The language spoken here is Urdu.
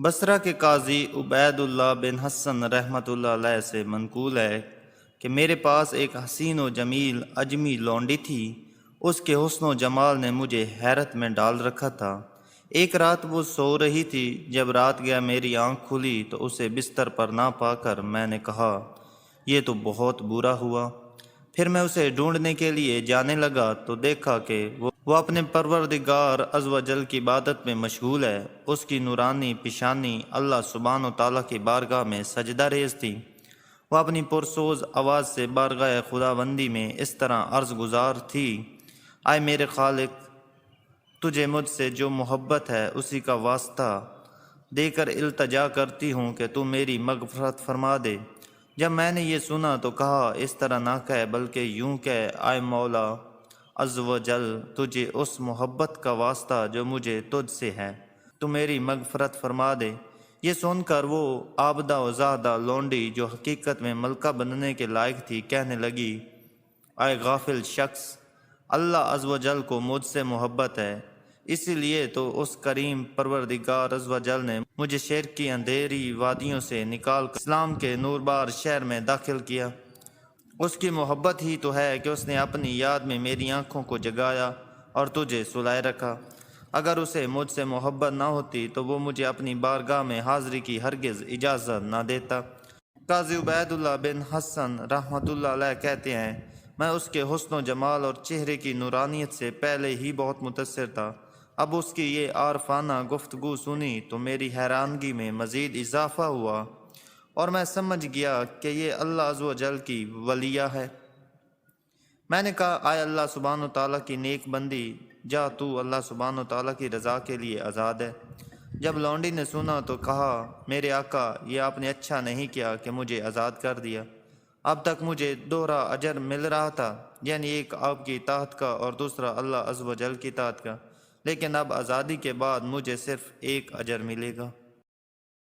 بصرہ کے قاضی عبید اللہ بن حسن رحمۃ اللہ علیہ سے منقول ہے کہ میرے پاس ایک حسین و جمیل اجمی لونڈی تھی۔ اس کے حسن و جمال نے مجھے حیرت میں ڈال رکھا تھا۔ ایک رات وہ سو رہی تھی، جب رات گیا میری آنکھ کھلی تو اسے بستر پر نہ پا کر میں نے کہا، یہ تو بہت برا ہوا۔ پھر میں اسے ڈھونڈنے کے لیے جانے لگا تو دیکھا کہ وہ اپنے پروردگار عز و جل کی عبادت میں مشغول ہے۔ اس کی نورانی پیشانی اللہ سبحانہ و تعالیٰ کی بارگاہ میں سجدہ ریز تھی۔ وہ اپنی پرسوز آواز سے بارگاہ خداوندی میں اس طرح عرض گزار تھی، اے میرے خالق، تجھے مجھ سے جو محبت ہے اسی کا واسطہ دے کر التجا کرتی ہوں کہ تو میری مغفرت فرما دے۔ جب میں نے یہ سنا تو کہا، اس طرح نہ کہہ بلکہ یوں کہہ، اے مولا عز و جل، تجھے اس محبت کا واسطہ جو مجھے تجھ سے ہے، تو میری مغفرت فرما دے۔ یہ سن کر وہ عابدہ و زاہدہ لونڈی جو حقیقت میں ملکہ بننے کے لائق تھی کہنے لگی، اے غافل شخص، اللہ عز و جل کو مجھ سے محبت ہے، اسی لیے تو اس کریم پروردگار عز و جل نے مجھے شرک کی اندھیری وادیوں سے نکال کر اسلام کے نوربار شہر میں داخل کیا۔ اس کی محبت ہی تو ہے کہ اس نے اپنی یاد میں میری آنکھوں کو جگایا اور تجھے سلائے رکھا۔ اگر اسے مجھ سے محبت نہ ہوتی تو وہ مجھے اپنی بارگاہ میں حاضری کی ہرگز اجازت نہ دیتا۔ قاضی عبید اللہ بن حسن رحمۃ اللہ علیہ کہتے ہیں، میں اس کے حسن و جمال اور چہرے کی نورانیت سے پہلے ہی بہت متاثر تھا۔ اب اس کی یہ عارفانہ گفتگو سنی تو میری حیرانگی میں مزید اضافہ ہوا اور میں سمجھ گیا کہ یہ اللہ عز و جل کی ولیہ ہے۔ میں نے کہا، آئے اللہ سبحانہ و تعالیٰ کی نیک بندی، جا تو اللہ سبحانہ و تعالیٰ کی رضا کے لیے آزاد ہے۔ جب لونڈی نے سنا تو کہا، میرے آقا، یہ آپ نے اچھا نہیں کیا کہ مجھے آزاد کر دیا۔ اب تک مجھے دوہرا اجر مل رہا تھا، یعنی ایک آپ کی اطاعت کا اور دوسرا اللہ عز و جل کی اطاعت کا، لیکن اب آزادی کے بعد مجھے صرف ایک اجر ملے گا۔